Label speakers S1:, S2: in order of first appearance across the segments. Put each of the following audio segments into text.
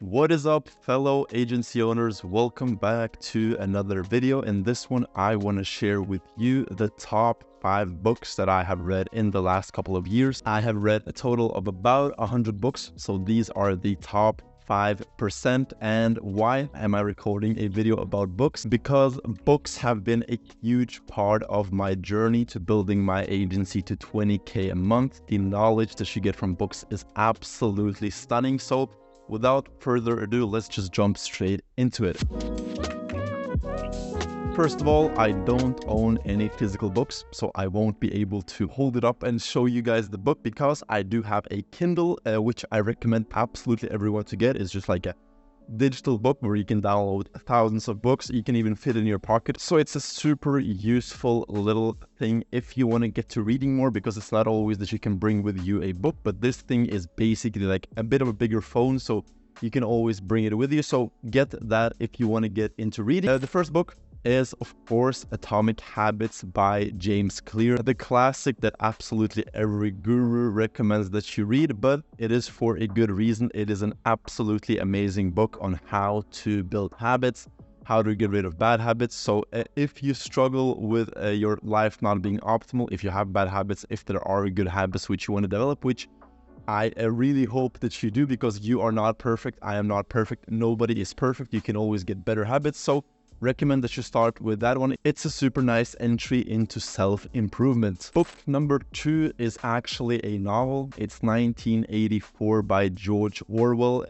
S1: What is up, fellow agency owners? Welcome back to another video. In this one, I want to share with you the top 5 books that I have read in the last couple of years. I have read a total of about 100 books. So these are the top 5%. And why am I recording a video about books? Because books have been a huge part of my journey to building my agency to 20K a month. The knowledge that you get from books is absolutely stunning. So without further ado, let's just jump straight into it. First of all, I don't own any physical books, so I won't be able to hold it up and show you guys the book because I do have a Kindle, which I recommend absolutely everyone to get. It's just like a digital book where you can download thousands of books. You can even fit in your pocket. So it's a super useful little thing if you want to get to reading more, because it's not always that you can bring with you a book, but this thing is basically like a bit of a bigger phone, so you can always bring it with you. So get that if you want to get into reading. The first book is, of course, Atomic Habits by James Clear, the classic that absolutely every guru recommends that you read, but it is for a good reason. It is an absolutely amazing book on how to build habits, how to get rid of bad habits. So if you struggle with your life not being optimal, if you have bad habits, if there are good habits which you want to develop, which I really hope that you do, because you are not perfect. I am not perfect. Nobody is perfect. You can always get better habits. So recommend that you start with that one. It's a super nice entry into self-improvement. Book number 2 is actually a novel. It's 1984 by George Orwell.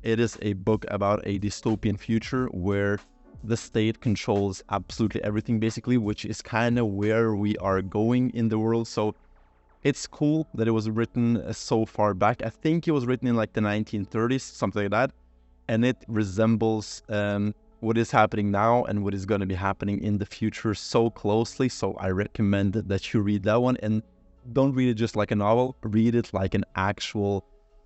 S1: It is a book about a dystopian future where the state controls absolutely everything, basically, which is kind of where we are going in the world. So it's cool that it was written so far back. I think it was written in like the 1930s, something like that. And it resembles what is happening now and what is going to be happening in the future so closely. So I recommend that you read that one, and don't read it just like a novel. Read it like an actual,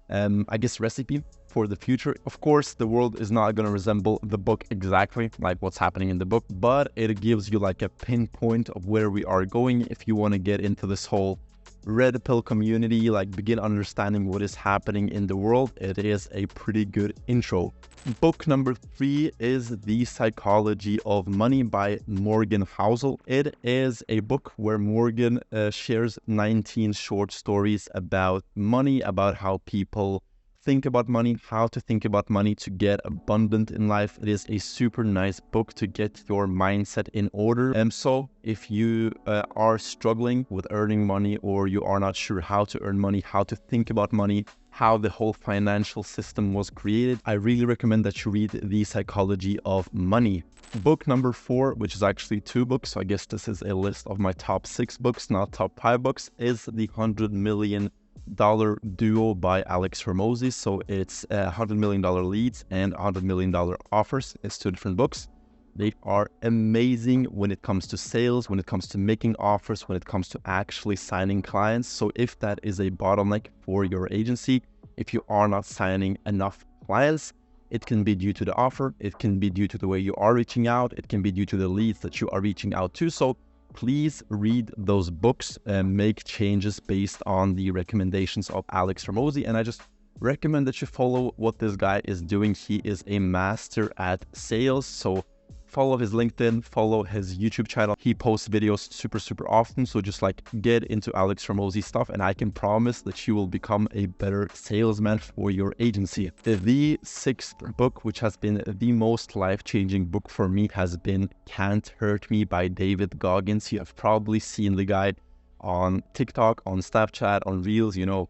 S1: I guess, recipe for the future. Of course, the world is not going to resemble the book exactly like what's happening in the book, but it gives you like a pinpoint of where we are going. If you want to get into this whole red pill community, like begin understanding what is happening in the world, it is a pretty good intro. Book number 3 is The Psychology of Money by Morgan Housel. It is a book where Morgan shares 19 short stories about money, about how people think about money, how to think about money to get abundant in life. It is a super nice book to get your mindset in order. And so if you are struggling with earning money, or you are not sure how to earn money, how to think about money, how the whole financial system was created, I really recommend that you read The Psychology of Money. Book number 4, which is actually 2 books, so I guess this is a list of my top 6 books, not top 5 books, is The $100 Million Duo by Alex Hormozi. So it's $100 million leads and $100 million offers. It's 2 different books. They are amazing when it comes to sales, when it comes to making offers, when it comes to actually signing clients. So if that is a bottleneck for your agency, if you are not signing enough clients, it can be due to the offer, it can be due to the way you are reaching out, it can be due to the leads that you are reaching out to. So please read those books and make changes based on the recommendations of Alex Hormozi. And I just recommend that you follow what this guy is doing. He is a master at sales. So follow his LinkedIn, follow his YouTube channel. He posts videos super often. So just like get into Alex Hormozi stuff, and I can promise that you will become a better salesman for your agency. The 6th book, which has been the most life-changing book for me, has been Can't Hurt Me by David Goggins. You have probably seen the guy on TikTok, on Snapchat, on Reels, you know,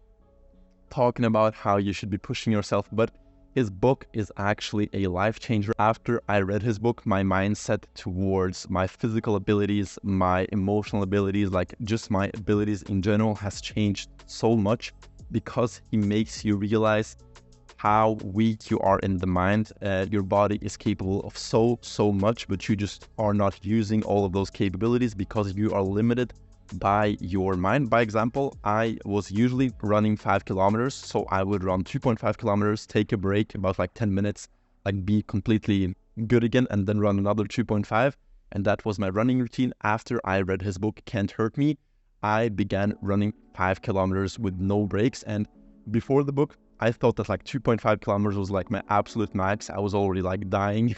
S1: talking about how you should be pushing yourself, but his book is actually a life changer. After I read his book, my mindset towards my physical abilities, my emotional abilities, like just my abilities in general, has changed so much, because he makes you realize how weak you are in the mind. Your body is capable of so much, but you just are not using all of those capabilities because you are limited by your mind. By example, I was usually running 5 kilometers. So I would run 2.5 kilometers, take a break about like 10 minutes, like be completely good again, and then run another 2.5. And that was my running routine. After I read his book, Can't Hurt Me, I began running 5 kilometers with no breaks. And before the book, I thought that like 2.5 kilometers was like my absolute max. I was already like dying.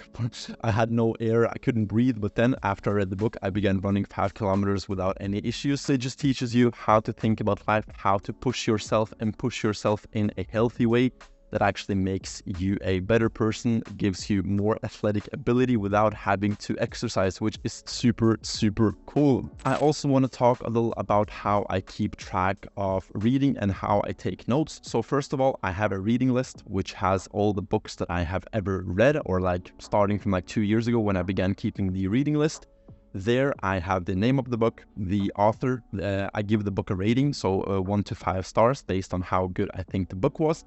S1: I had no air. I couldn't breathe. But then after I read the book, I began running 5 kilometers without any issues. So it just teaches you how to think about life, how to push yourself and push yourself in a healthy way that actually makes you a better person, gives you more athletic ability without having to exercise, which is super, super cool. I also want to talk a little about how I keep track of reading and how I take notes. So first of all, I have a reading list, which has all the books that I have ever read, or like starting from like 2 years ago when I began keeping the reading list. There I have the name of the book, the author, I give the book a rating, so 1 to 5 stars based on how good I think the book was,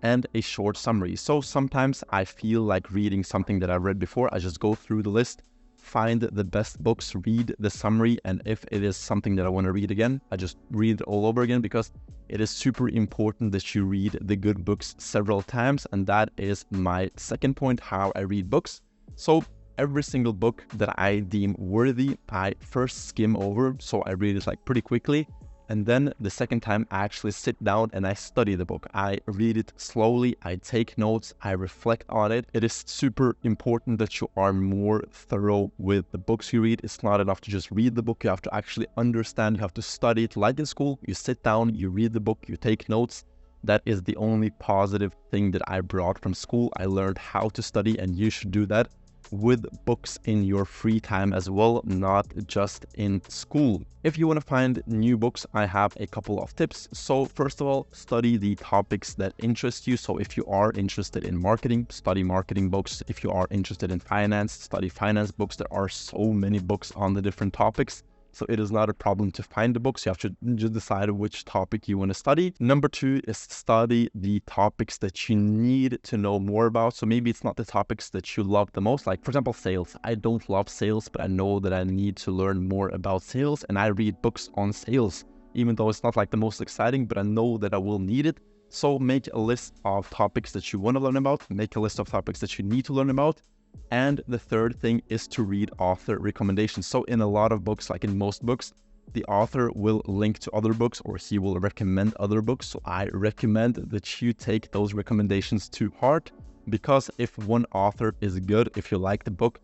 S1: and a short summary. So sometimes I feel like reading something that I've read before. I just go through the list, find the best books, read the summary, and if it is something that I want to read again, I just read it all over again, because it is super important that you read the good books several times, and that is my second point, how I read books. So every single book that I deem worthy, I first skim over, so I read it like pretty quickly. And then the second time I actually sit down and I study the book. I read it slowly, I take notes, I reflect on it. It is super important that you are more thorough with the books you read. It's not enough to just read the book. You have to actually understand, you have to study it like in school. You sit down, you read the book, you take notes. That is the only positive thing that I brought from school. I learned how to study, and you should do that with books in your free time as well, not just in school. If you want to find new books, I have a couple of tips. So first of all, study the topics that interest you. So if you are interested in marketing, study marketing books. If you are interested in finance, study finance books. There are so many books on the different topics. So it is not a problem to find the books. You have to just decide which topic you want to study. Number 2 is study the topics that you need to know more about. So maybe it's not the topics that you love the most. Like for example, sales. I don't love sales, but I know that I need to learn more about sales, and I read books on sales, even though it's not like the most exciting, but I know that I will need it. So make a list of topics that you want to learn about. Make a list of topics that you need to learn about. And the third thing is to read author recommendations. So in a lot of books, like in most books, the author will link to other books, or he will recommend other books. So I recommend that you take those recommendations to heart, because if one author is good, if you like the book,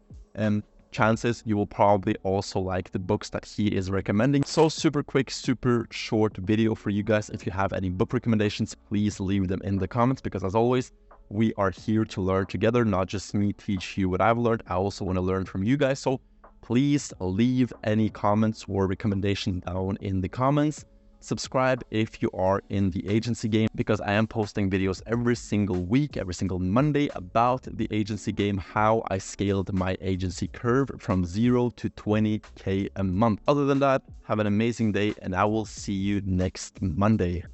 S1: chances you will probably also like the books that he is recommending. So super quick, super short video for you guys. If you have any book recommendations, please leave them in the comments, because as always, we are here to learn together, not just me teach you what I've learned. I also want to learn from you guys. So please leave any comments or recommendations down in the comments. Subscribe if you are in the agency game, because I am posting videos every single week, every single Monday about the agency game, how I scaled my agency curve from 0 to 20K a month. Other than that, have an amazing day, and I will see you next Monday.